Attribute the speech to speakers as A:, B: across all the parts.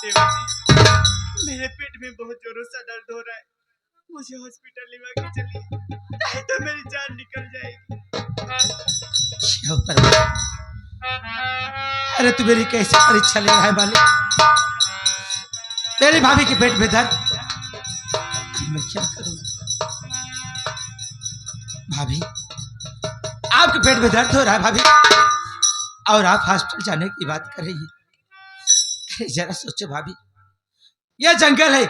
A: देवर जी, मेरे पेट में बहुत जोरों से दर्द हो रहा है, मुझे हॉस्पिटल लेवा के चलिए, नहीं तो मेरी जान निकल जाएगी।
B: अरे तू मेरी कैसे परीक्षा ले रहा है मालिक? मेरी भाभी के पेट में दर्द, मैं क्या करूं? भाभी, आपके पेट में दर्द हो रहा है भाभी, और आप हॉस्पिटल जाने की बात कर रही है। जरा सोचो भाभी, यह जंगल है,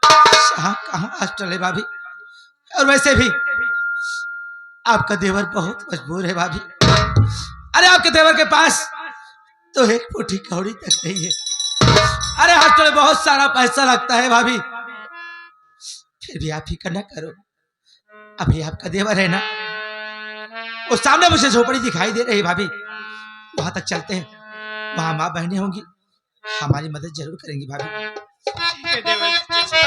B: कहाँ हॉस्पिटल है भाभी? और वैसे भी आपका देवर बहुत मजबूर है भाभी। अरे आपके देवर के पास तो एक फूटी कौड़ी तक नहीं है। अरे हॉस्पिटल में बहुत सारा पैसा लगता है भाभी। फिर भी आप फिक्र न करो, अभी आपका देवर है ना, वो सामने मुझे झोपड़ी दिखाई दे रही है भाभी, वहां तक चलते हैं, वहां माँ बहनें होंगी, हमारी मदद जरूर करेंगी भाभी।
A: ठीक है देवर जी।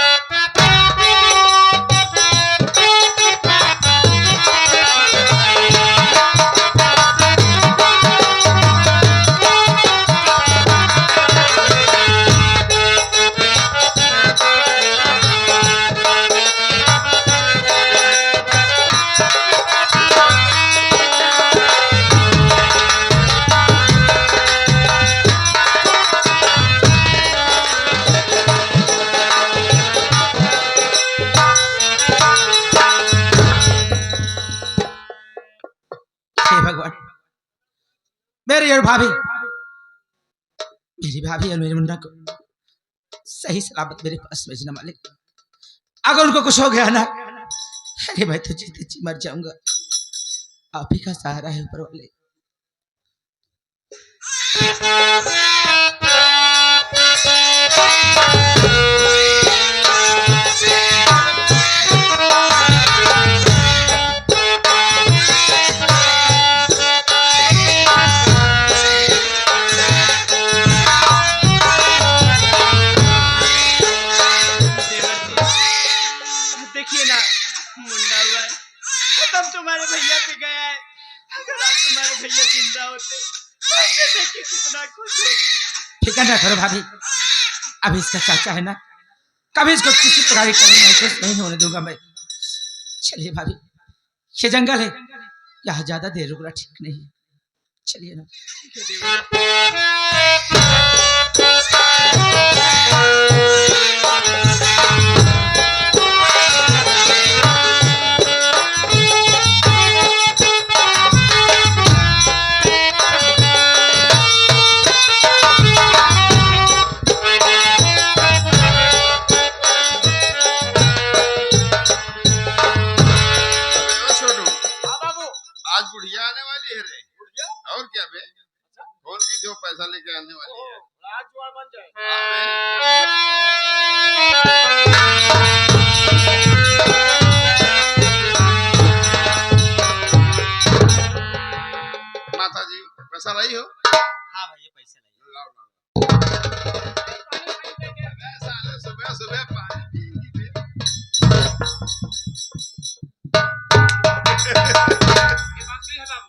B: भगवान, मेरी और भाभी, मेरी भाभी और मेरे मुन्ना को सही सलामत मेरे पास भेजना मालिक। अगर उनको कुछ हो गया ना, अरे मैं तो जीते जी मर जाऊंगा। आप ही का सहारा है ऊपर वाले।
A: देखिए ना, मुन्ना हुआ है, दम तुम्हारे भैया पे गया है। अगर आज तुम्हारे भैया जिंदा होते, तो देखिए कितना खुश होते।
B: फिक्र ना करो भाभी, अभी इसका चाचा है ना, कभी इसको किसी प्रकार की कमी महसूस नहीं होने दूंगा मैं। चलिए भाभी, ये जंगल है, यहाँ ज्यादा देर रुकना ठीक नहीं है, चलिए ना।
C: आज बुढ़िया आने वाली है रे। बुढ़िया? और क्या बे? कौन की जो पैसा लेके आने वाली है?
A: राजकुमार बन जाए।
C: माता जी पैसा लाई हो?
A: हाँ भैया पैसे लाई।
C: लाओ लाओ। सुबह सुबह पानी पी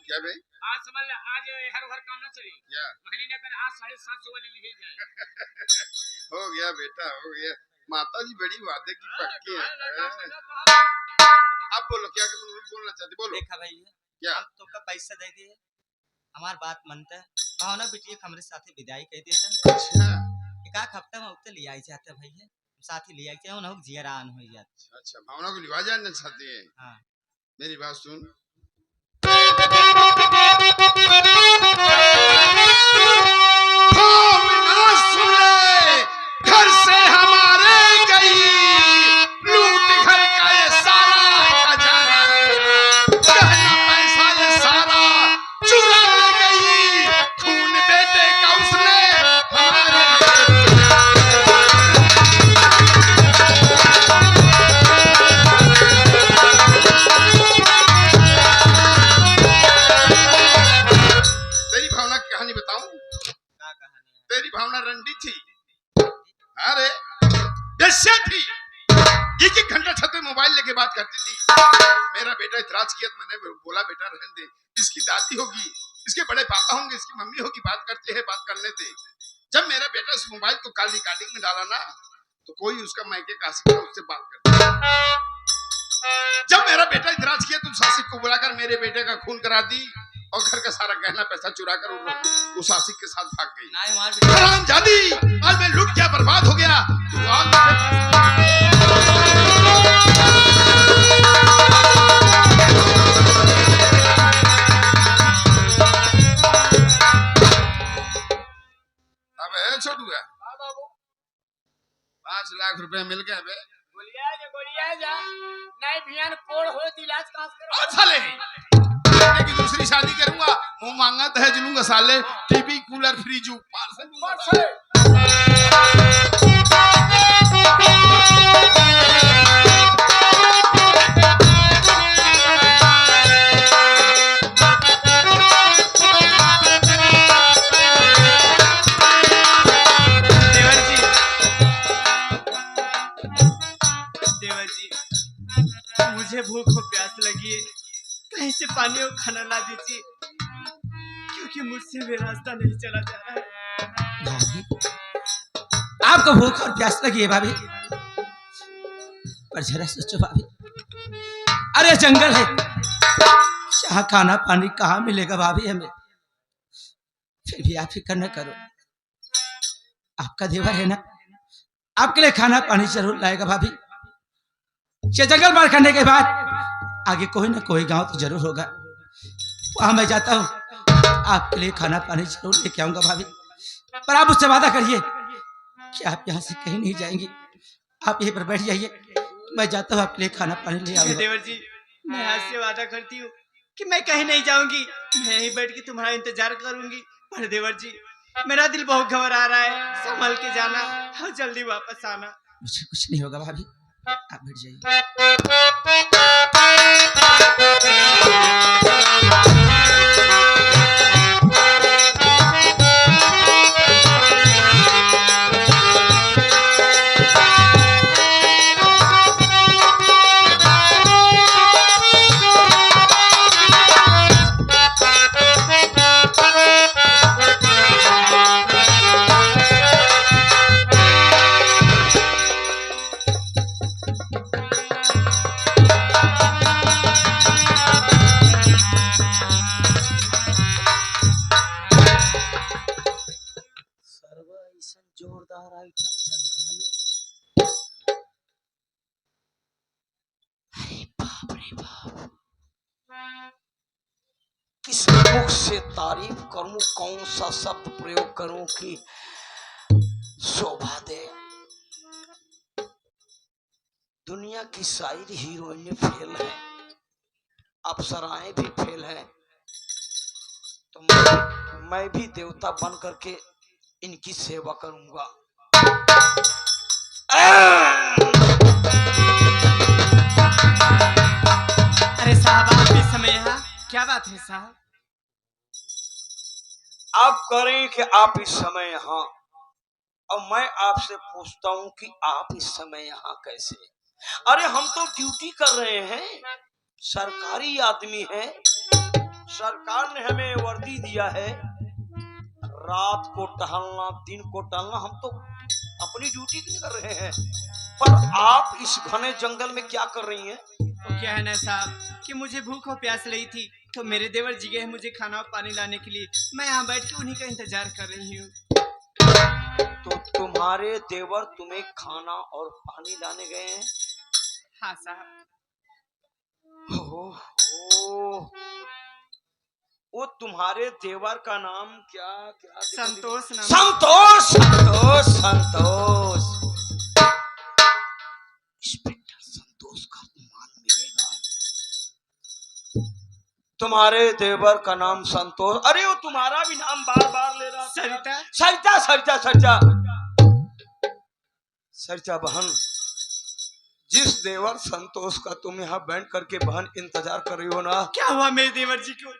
C: क्या बे?
A: आज समझ ले, आज हर घर काम ना चली।
C: क्या?
A: महीने ने कर आज 750 वाली लिखी जाए।
C: हो गया बेटा, हो गया। माता जी बड़ी वादे की पक्की है। अब बोलो क्या बोलना चाहते, बोलो।
D: देखा भैया,
C: क्या?
D: हम तुमका पैसा दे दिए, हमार बात मानता है, भावना बिटिया हमारे साथ विदाई कह देते।
C: अच्छा
D: एक आध हफ्ता में उतर ले आई जाते भैया, साथ ही ले आई जाते ना, जियरान हो जाते।
C: अच्छा, भावना को लिवा जानना चाहते हैं।
D: हाँ,
C: मेरी बात सुन। भावना सुन ले, घर से हमारे गई, लूट घर का ये सारा खजाना, गहना पैसा ये सारा चुरा ले गई, खून बेटे का उसने हमारे कहानी बताऊं?
D: क्या कहानी है?
C: तेरी भावना रंडी थी, अरे बेस्या थी, एक एक घंटा छत पे मोबाइल लेके बात करती थी। मेरा बेटा इतराज किया तो मैंने बोला बेटा रहने दे, इसकी दादी होगी, इसके बड़े पापा होंगे, इसकी मम्मी होगी, बात करते हैं, बात करने दे। जब मेरा बेटा उस मोबाइल को कॉल रिकॉर्डिंग में डाला ना, तो कोई उसका मायके का आशिक था, उससे बात कर। जब मेरा बेटा इतराज किया तो उस आशिक को बुलाकर मेरे बेटे का खून करा दी और घर का सारा गहना पैसा चुरा कर उस आशिक के साथ भाग गई।
D: ना हमार बेटी
C: हरामजादी, आज मैं लुट गया, बर्बाद हो गया। तू आज मेरे अब है छोटू है 5 लाख रुपए मिल गए बे।
A: गोलिया जा नहीं भियान कोड़ हो इलाज कास करो।
C: और साले बेटे की दूसरी शादी करूंगा, मुंह मांगा दहेज लूंगा साले, टीवी कूलर फ्रिज पार्सल दूंगा।
A: देवर जी, देवर जी, मुझे भूख और प्यास लगी है, कहीं से पानी और खाना ला दीजिए, क्योंकि मुझसे भी रास्ता नहीं चला जा रहा है।
B: भाभी, आपको भूख और प्यास लगी है भाभी, पर जरा सोचो भाभी, अरे जंगल है, यहाँ खाना पानी कहाँ मिलेगा भाभी हमें? फिर भी आप फिक्र न करो, आपका देवर है ना, आपके लिए खाना पानी जरूर लाएगा भाभी। ये जंगल पार करने के बाद आगे कोई ना कोई गांव तो जरूर होगा, वहां मैं जाता हूँ, आपके लिए खाना पानी जरूर लेके आऊंगा भाभी। पर आप उससे वादा करिए कि आप यहाँ से कहीं नहीं जाएंगी, आप यहीं पर बैठ जाइए, मैं जाता हूँ, आपके लिए खाना पानी ले आऊंगा।
A: देवर जी, मैं आज से वादा करती हूँ कि मैं कहीं नहीं जाऊंगी, मैं यहीं बैठ के तुम्हारा इंतजार करूंगी। पर देवर जी, मेरा दिल बहुत घबरा रहा है, संभल के जाना और जल्दी वापस आना।
B: मुझे कुछ नहीं होगा भाभी, आप बैठ जाइए। जोरदार आइटम जंगल में, अरे बाप रे बाप, किस मुख से तारीफ करूं, कौन सा शब्द प्रयोग करूं कि शोभा दे। दुनिया की सारी हीरोइनें फेल है, अप्सराएं भी फेल है, तो मैं भी देवता बन करके इनकी सेवा करूंगा।
A: अरे साहब, आप इस समय यहाँ क्या बात है साहब?
B: आप करें कि आप इस समय यहाँ, और मैं आपसे पूछता हूं कि आप इस समय यहाँ कैसे? अरे हम तो ड्यूटी कर रहे हैं, सरकारी आदमी हैं, सरकार ने हमें वर्दी दिया है, रात को टहलना, दिन को टहलना, हम तो अपनी ड्यूटी कर रहे हैं। पर आप इस घने जंगल में क्या कर रही हैं?
A: तो क्या है ना साहब कि मुझे भूख और प्यास लगी थी, तो मेरे देवर जी गए मुझे खाना और पानी लाने के लिए, मैं यहाँ बैठ के उन्हीं का इंतजार कर रही हूँ।
B: तो तुम्हारे देवर तुम्हें खाना और पानी लाने गए हैं?
A: हाँ साहब।
B: वो तुम्हारे देवर का नाम क्या क्या?
A: संतोष नाम।
B: संतोष, संतोष, संतोष, इंस्पेक्टर संतोष का मान मिलेगा। तुम्हारे देवर का नाम संतोष, अरे वो तुम्हारा भी नाम बार बार ले रहा।
A: सरिता,
B: सरिता, सरिता, सरिता, सरिता बहन, जिस देवर संतोष का तुम यहाँ बैठ करके बहन इंतजार कर रही हो ना,
A: क्या हुआ मेरे देवर जी को?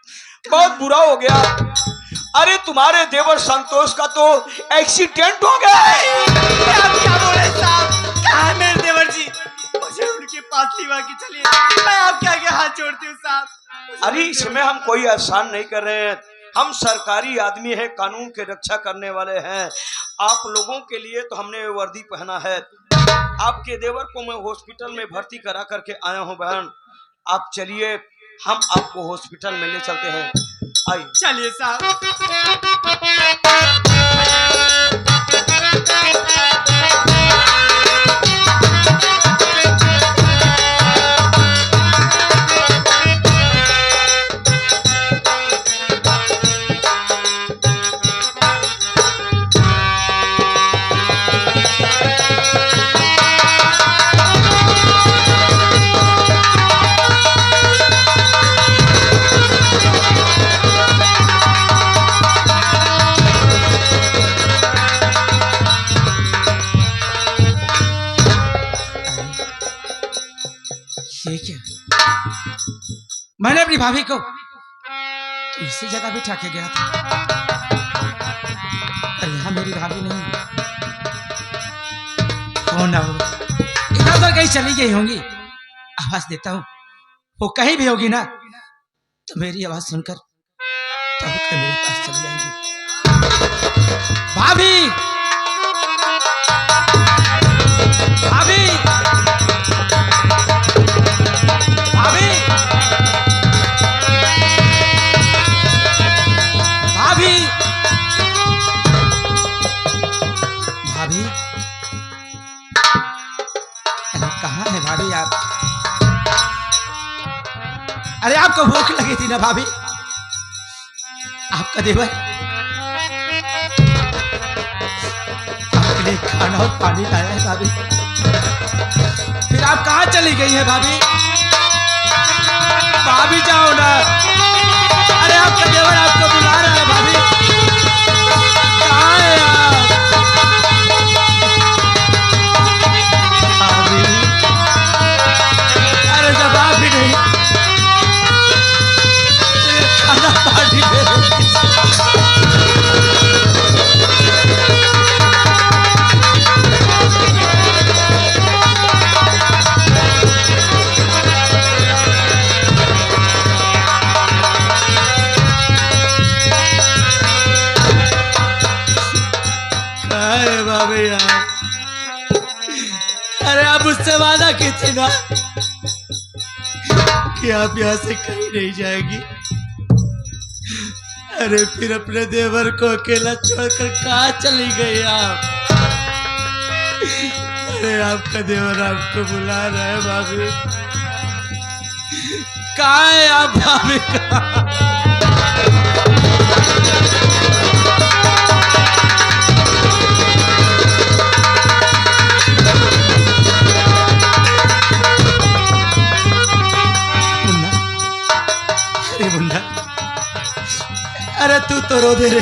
B: बहुत बुरा हो गया। अरे तुम्हारे देवर संतोष का तो एक्सीडेंट हो गया है।
A: आप क्या बोल रहे साहब? कहाँ है मेरे देवर जी? मुझे उनके पास लिवा के चलिए, मैं आपके आगे हाथ जोड़ती हूँ साहब।
B: अरे इसमें हम कोई एहसान नहीं कर रहे हैं, हम सरकारी आदमी हैं, कानून के रक्षा करने वाले हैं। आप लोगों के लिए तो हमने ये वर्दी पहना है। आपके देवर को मैं हॉस्पिटल में भर्ती करा करके आया हूँ बहन। आप चलिए, हम आपको हॉस्पिटल में ले चलते हैं। आइए।
A: चलिए साहब।
B: ये क्या? मैंने अपनी भाभी को तो इसी जगह बिठा के गया था, पर यहाँ मेरी भाभी नहीं। हो ना हो, इधर उधर कहीं चली गई होंगी। आवाज देता हूँ, वो कहीं भी होगी ना तो मेरी आवाज सुनकर चौंक कर मेरे पास चली जाएंगी। भाभी, भाभी, भाभी, भाभी, भाभी, अरे कहाँ है भाभी आप? अरे आपको भूख लगी थी ना भाभी? आपका देवर आपके लिए खाना और पानी लाया है भाभी। फिर आप कहाँ चली गई हैं भाभी? भाभी जाओ ना। अरे आपका देवर आपको बुला रहा है भाभी। कहाँ है आप? भाभी, अरे जवाब भी नहीं। खाना पानी दे। अरे आप मुझसे वादा की थी ना कि आप यहाँ से कहीं नहीं जाएगी। अरे फिर अपने देवर को अकेला छोड़कर कहाँ चली गई आप? अरे आपका देवर आपको बुला रहा है भाभी। कहाँ है आप भाभी? अरे तू तो रो दे रे,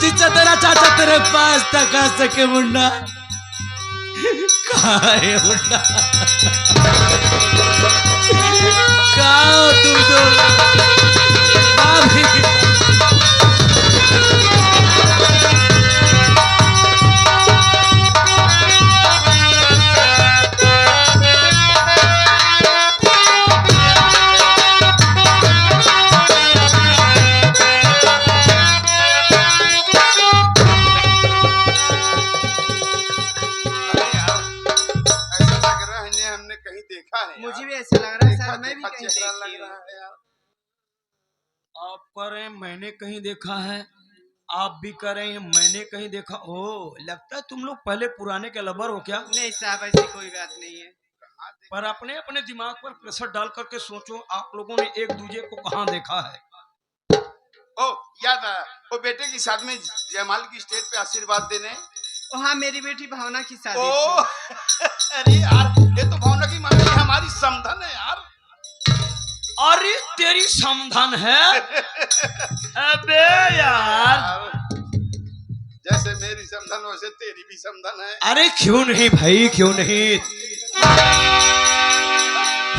B: जिससे तेरा चाचा तेरे पास तक आ सके। मुन्ना कहाँ है? मुन्ना कहाँ हो तुम तो? भाभी,
A: मुझे भी ऐसा लग रहा है सर, मैं भी कहीं देखी हूँ।
B: आप कह रहे हैं मैंने कहीं देखा है, आप भी कह रहे हैं मैंने कहीं देखा। ओ, लगता है तुम लोग पहले पुराने के लबर हो क्या?
A: नहीं साहब, ऐसी कोई बात नहीं है।
B: पर अपने अपने दिमाग पर प्रेशर डाल करके सोचो, आप लोगों ने एक दूसरे को कहाँ देखा है?
C: ओ याद आया, वो बेटे की शादी में जयमाल की स्टेज पे आशीर्वाद देने।
A: ओ हाँ, मेरी बेटी भावना की शादी
C: ओ
A: थी।
C: अरे यार, ये तो भावना की मम्मी हमारी समधन है यार।
B: अरे तेरी समधन है? अबे यार,
C: जैसे मेरी समधन वैसे तेरी भी समधन है।
B: अरे क्यों नहीं भाई, क्यों नहीं।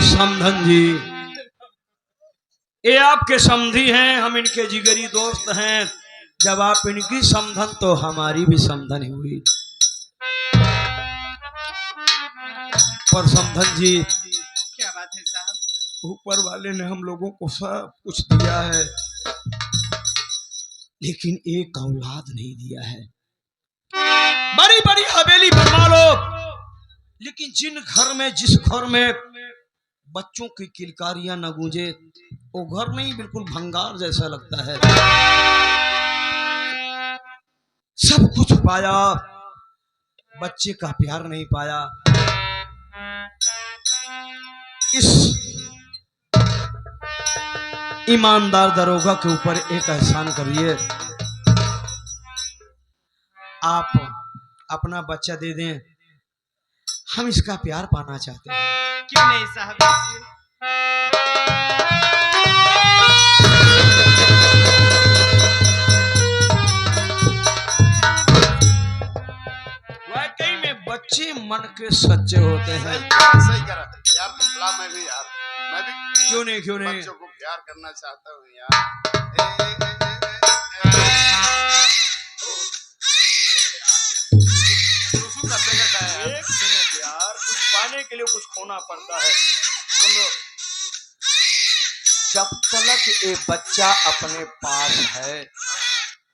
B: समधन जी, ये आपके समधी हैं, हम इनके जिगरी दोस्त हैं। जब आप इनकी समधन तो हमारी भी समधन हुई। पर समधन जी,
A: क्या बात है साहब?
B: ऊपर वाले ने हम लोगों को सब कुछ दिया है, लेकिन एक औलाद नहीं दिया है। बड़ी बड़ी हवेली बनवा लो, लेकिन जिस घर में बच्चों की किलकारियां न गूंजे, वो घर नहीं, बिल्कुल भंगार जैसा लगता है। सब कुछ पाया, बच्चे का प्यार नहीं पाया। इस ईमानदार दरोगा के ऊपर एक एहसान करिए, आप अपना बच्चा दे दें, हम इसका प्यार पाना चाहते हैं।
A: क्यों नहीं साहब,
B: वाकई में बच्चे मन के सच्चे होते हैं।
C: सही करा यार, ला मैं भी
B: क्यों नहीं
C: बच्चों को प्यार करना चाहता हूँ यार।
B: एक मिनट यार, कुछ पाने के लिए कुछ खोना पड़ता है। सुनो, जब तक ये बच्चा अपने पास है,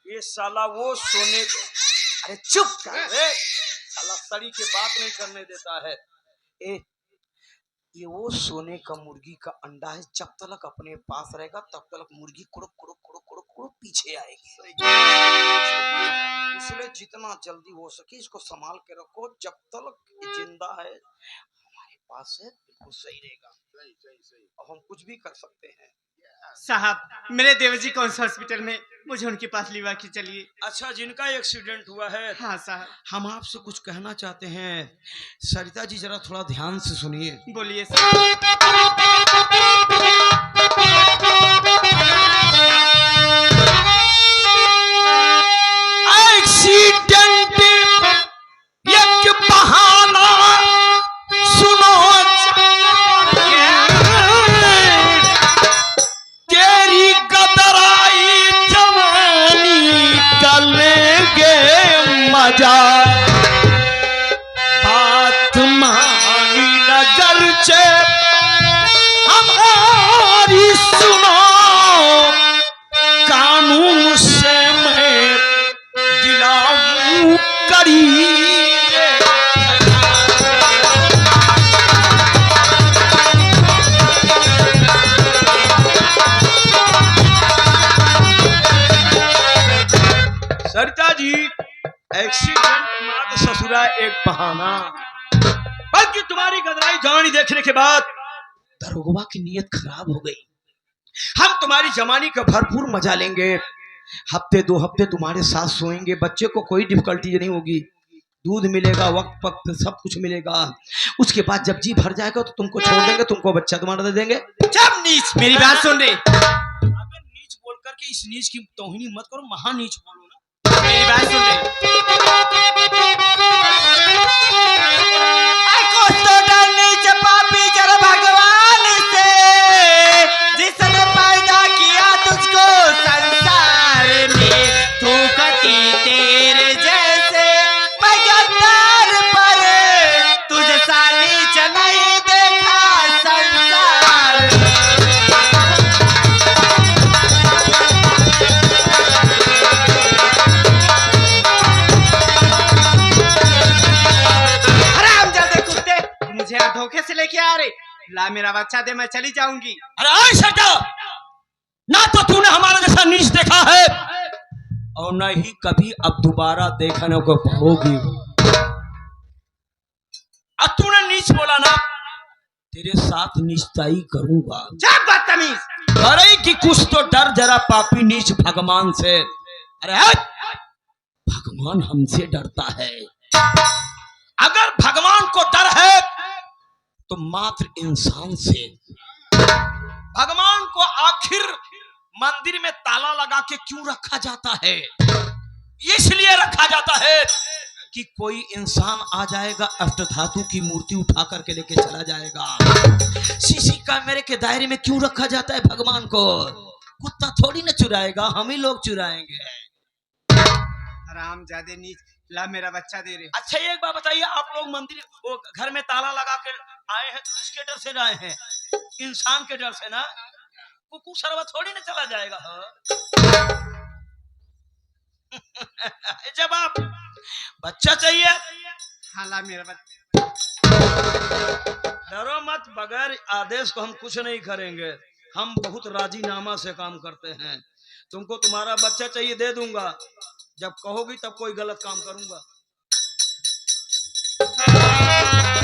B: ये साला वो सोने को, अरे चुप कर रे साला, सड़ी के बात नहीं करने देता है। ये वो सोने का मुर्गी का अंडा है, जब तक अपने पास रहेगा तब तक मुर्गी कुड़ुक कुड़ुक कुड़ुक कुड़ुक कुड़ुक पीछे आएगी। इसलिए जितना जल्दी हो सके इसको संभाल के रखो, जब तक ये जिंदा है हमारे पास है, बिल्कुल सही रहेगा। सही अब हम कुछ भी कर सकते हैं।
A: साहब मेरे देवर जी कौन सा हॉस्पिटल में, मुझे उनके पास लिवा के चलिए।
B: अच्छा, जिनका एक्सीडेंट हुआ है,
A: हाँ साहब।
B: हम आपसे कुछ कहना चाहते हैं। सरिता जी जरा थोड़ा ध्यान से सुनिए।
A: बोलिए साहब।
B: एक्सीडेंट एक बहाना सुनो, तेरी गदराई जवानी का लेंगे मजा, बात मानी नजर से हमारी सुनो, कानून से मैं दिलाऊं करी। सरिता जी, एक्सीडेंट मात्र ससुरा एक बहाना, बल्कि तुम्हारी गदराई जवानी देखने के बाद दरोगा की नीयत खराब हो गई। हम तुम्हारी जवानी का भरपूर मजा लेंगे, हफ्ते 2 हफ्ते तुम्हारे साथ सोएंगे, बच्चे को कोई डिफिकल्टी नहीं होगी, दूध मिलेगा वक्त वक्त सब कुछ मिलेगा। उसके बाद जब जी भर जाएगा तो तुमको छोड़ देंगे, तुमको बच्चा तुम्हारा दे देंगे।
A: जब नीच, मेरी बात सुन रहे।
B: अगर नीच बोल करके इस नीच की तौहीनी मत करो, महान नीच बोलो ना।
A: मेरी बात सुन रहे। पापी जर भगवान से, जिसने पैदा किया तुझको संसार में, तू कटी तेरे जैसे मैं गद्दार पर, तुझे साली नहीं देखा संसार। मुझे आप धोखे से लेके आ रहे, ला मेरा बच्चा दे, मैं चली जाऊंगी।
B: अरे सटा, ना तो तूने हमारा जैसा नीच देखा है और न ही कभी अब दोबारा देखने को पाओगी। अब तूने नीच बोला ना, तेरे साथ नीचताई करूंगा।
A: जब बदतमीज।
B: अरे कि कुछ तो डर जरा पापी नीच भगवान से। अरे भगवान हमसे डरता है, अगर भगवान को डर है तो मात्र इंसान से। भगवान को आखिर मंदिर में ताला लगा के क्यों रखा जाता है? इसलिए रखा जाता है कि कोई इंसान आ जाएगा, अष्ट धातु की मूर्ति उठा करके लेके चला जाएगा। सीसी कैमरे के दायरे में क्यों रखा जाता है भगवान को? कुत्ता थोड़ी ना चुराएगा, हम ही लोग चुराएंगे।
A: राम ज्यादा नीच, ला मेरा बच्चा दे रहे।
B: अच्छा एक बात बताइए, आप लोग मंदिर वो घर में ताला लगा कर आए हैं तो किसके डर से आए हैं? इंसान के डर से ना। कुकुर सरवा थोड़ी ना चला जाएगा। जब आप बच्चा चाहिए,
A: हाँ ला मेरा बच्चा।
B: डरो मत, बगैर आदेश को हम कुछ नहीं करेंगे। हम बहुत राजीनामा से काम करते हैं। तुमको तुम्हारा बच्चा चाहिए, दे दूंगा। जब कहोगी तब कोई गलत काम करूंगा।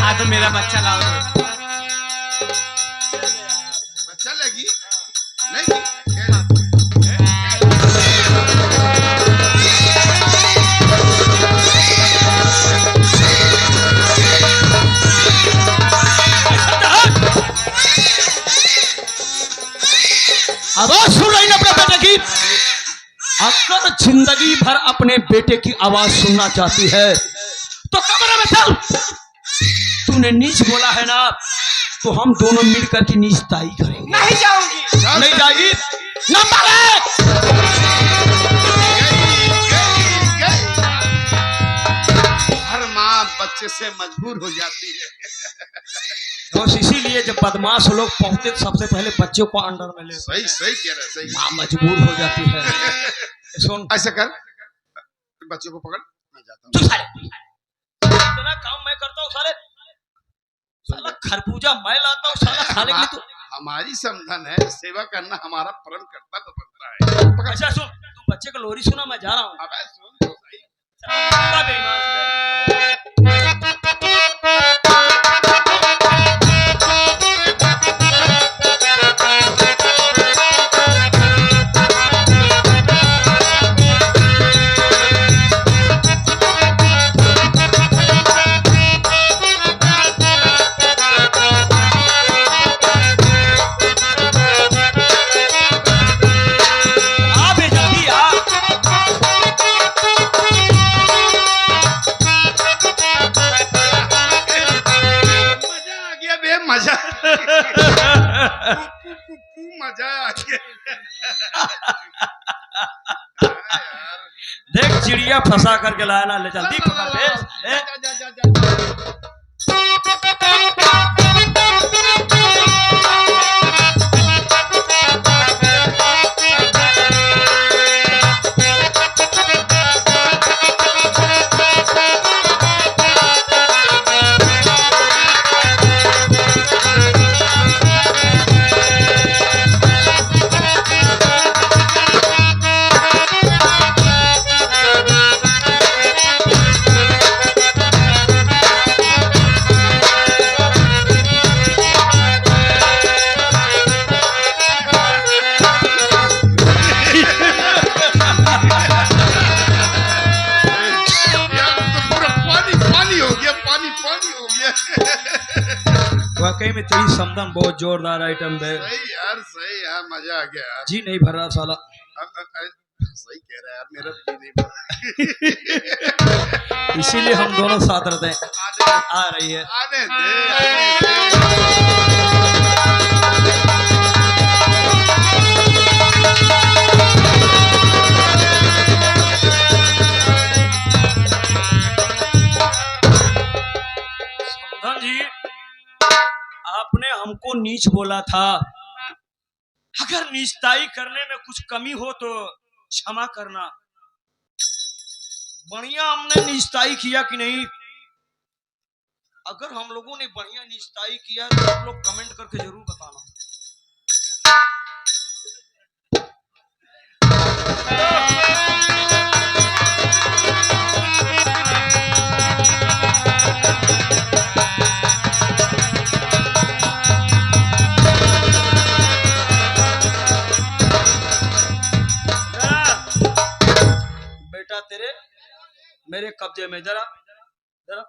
A: हाँ तो मेरा बच्चा लाओ।
C: बच्चा लगी नहीं
B: आवाज सुन रही ना अपने बेटे की? अगर जिंदगी भर अपने बेटे की आवाज सुनना चाहती है तो कमरे में चल। तूने नीच बोला है ना, तो हम दोनों मिलकर के नीचताई करेंगे।
A: नहीं जाऊंगी।
B: नहीं जाएगी? नंबर 1।
C: हर माँ बच्चे से मजबूर हो जाती है।
B: बस इसीलिए जब बदमाश लोग पहुंचते तो सबसे पहले बच्चों को अंडर में ले।
C: सही सही कह रहा है, सही।
B: माँ मजबूर हो जाती है। सुन,
C: ऐसा कर, बच्चों को पकड़, मैं जाता हूँ।
B: तू साले इतना काम मैं करता हूँ, साले साला खरबूजा मैं लाता हूँ साला खाने के लिए। तू
C: हमारी समझन है, सेवा करना हमारा परम कर्तव्य बनता है। पकड़।
B: अच्छा सुन, तू बच्चे का लोरी सुना, मैं जा रहा हूँ।
C: अबे सुन तो सही।
B: साला बेईमान है। आ बे जल्दी आ।
C: मजा आ गया बे, मजा। मजा आ गया। यार।
B: देख चिड़िया फंसा करके लाया ना, ले जल्दी पकड़ बे।
C: जा, जा, जा, जा, जा। यार तो पूरा पानी पानी हो गया, पानी पानी हो गया।
B: वाकई में तेरी समदन बहुत जोरदार आइटम है।
C: सही यार, मजा आ गया यार।
B: जी नहीं भर रहा साला।
C: सही कह रहा है यार, मेरा भी नहीं पता।
B: इसीलिए हम दोनों साथ रहते हैं। आ रही है।
C: आने दे, आने दे।
B: समधन जी, आपने हमको नीच बोला था। अगर नीचताई करने में कुछ कमी हो तो क्षमा करना। बढ़िया हमने नीचताई किया कि नहीं? अगर हम लोगों ने बढ़िया नीचताई किया तो आप लोग कमेंट करके जरूर बताना। बेटा तेरे मेरे कब्जे में, जरा जरा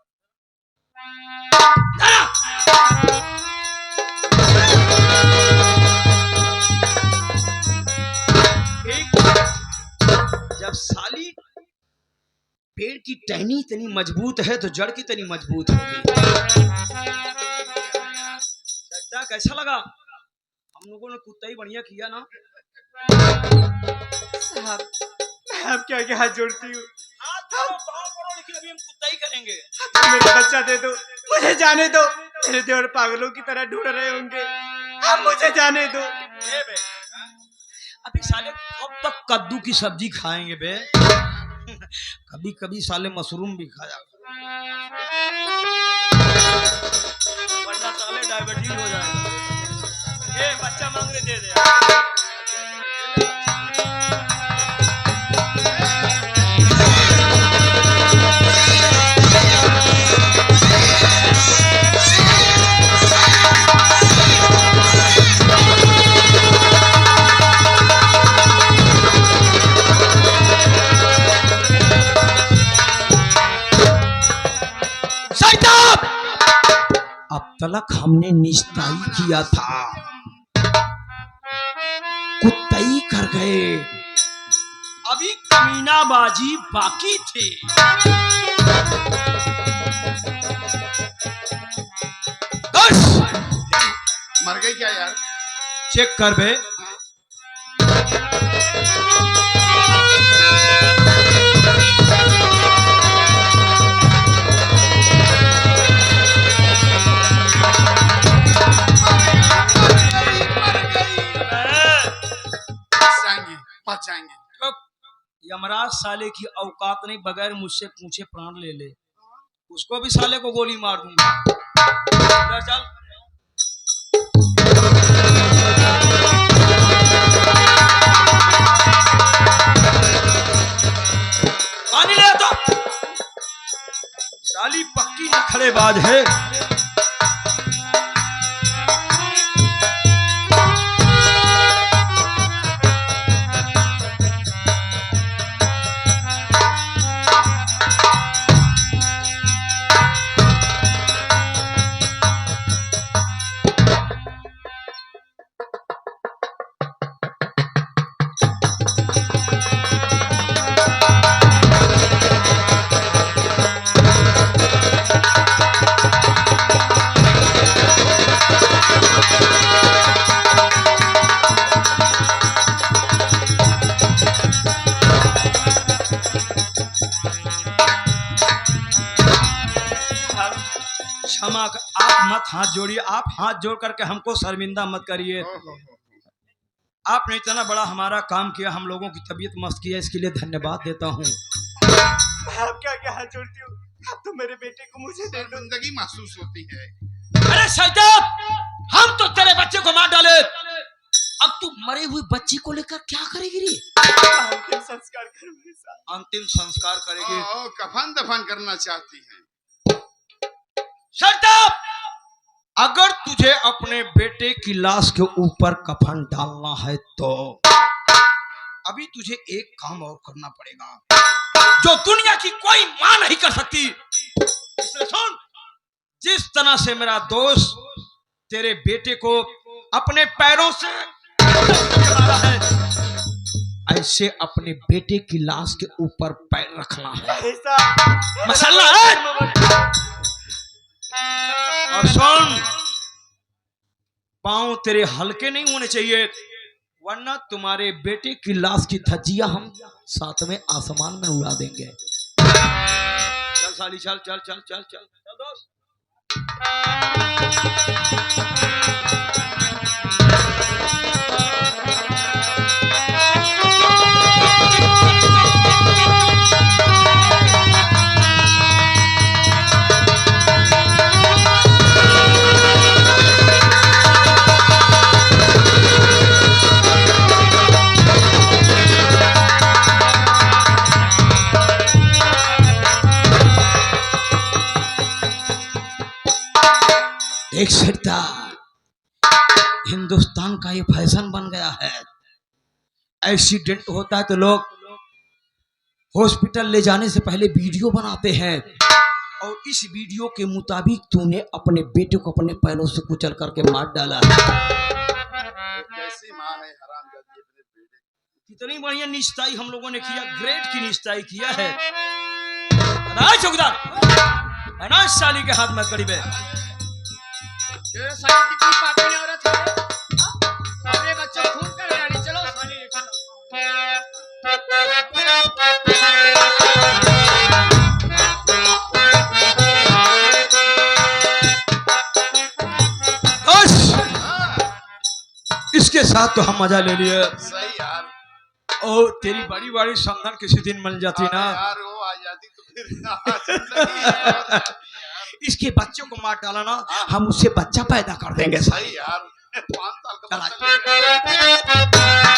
B: जब साली पेड़ की टहनी इतनी मजबूत है तो जड़ कितनी मजबूत होगी। चलता कैसा लगा? हम लोगों ने कुत्ता ही बढ़िया किया ना।
A: साहब मैं आपके आगे हाथ जोड़ती हूँ।
B: लेकिन अभी हम कुत्ता ही करेंगे।
A: मेरा बच्चा दे दो, मुझे जाने दो। मेरे देवर पागलों की तरह ढूंढ रहे होंगे, अब मुझे जाने दो।
B: अभी साले कब तक कद्दू की सब्जी खाएंगे बे? कभी कभी साले मशरूम भी खाया।
A: वरना साले डायबिटीज हो जाएगा। ए बच्चा मांग रहे दे दे।
B: अब तलक हमने निस्ताई किया था, कुत्ताई कर गए,
A: अभी कमीनाबाजी बाकी थी।
B: बस
C: मर गई क्या यार?
B: चेक कर बे।
C: बच जाएंगे।
B: यमराज साले की औकात नहीं, बगैर मुझसे पूछे प्राण ले ले, उसको भी साले को गोली मार दूंगा। चल पानी ले तो, साली पक्की नखड़ेबाज है। क्षमा आप मत हाथ जोड़िए, आप हाथ जोड़ करके हमको शर्मिंदा मत करिए। आपने इतना बड़ा हमारा काम किया, हम लोगों की तबीयत मस्त किया, इसके लिए धन्यवाद देता हूँ।
A: आप क्या हाथ जोड़ती हो? आप तो मेरे बेटे को मुझे दे दो।
C: जिंदगी महसूस होती है।
B: अरे शैतान, हम तो तेरे बच्चे को मार डाले, अब तू मरे हुए बच्ची को लेकर क्या करेगी रे?
A: अंतिम संस्कार करूंगी साहब।
B: अंतिम संस्कार करेगी?
C: कफन दफन करना चाहती है।
B: शैतान, अगर तुझे अपने बेटे की लाश के ऊपर कफन डालना है तो अभी तुझे एक काम और करना पड़ेगा जो दुनिया की कोई मां नहीं कर सकती। इसलिए सुन, जिस तरह से मेरा दोस्त तेरे बेटे को अपने पैरों से मारा है, ऐसे अपने बेटे की लाश के ऊपर पैर रखना है। मसला है। और सुन, पांव तेरे हल्के नहीं होने चाहिए, वरना तुम्हारे बेटे की लाश की धज्जियां हम साथ में आसमान में उड़ा देंगे। चल साली, चल चल चल चल चल चल दोस्त। देख सकता, हिंदुस्तान का ये फैशन बन गया है, एक्सीडेंट होता है तो लोग हॉस्पिटल ले जाने से पहले वीडियो बनाते हैं, और इस वीडियो के मुताबिक तूने अपने बेटे को अपने पैरों से कुचल करके मार डाला।
C: कैसी माँ है हरामजादी अपने बेटे।
B: कितनी बढ़िया निश्ताई हम लोगों ने किया, ग्रेट की निश्ताई किया है। चौकीदार, अनाज साली के हाथ में कड़ी बे।
A: ये साली कितनी पापी औरत है। अपने बच्चों को खून कर डाली। चलो साली
B: इसके साथ तो हम मजा ले लिए।
C: सही यार।
B: ओ तेरी बड़ी बड़ी संदन किसी दिन मिल जाती
C: अरे
B: ना।
C: यार वो आ जाती तो फिर जिंदगी है और यार।
B: इसके बच्चों को मार डाला ना, हम उससे बच्चा पैदा कर देंगे।
C: सही यार 5 साल का
B: चल
C: बच्चा लेके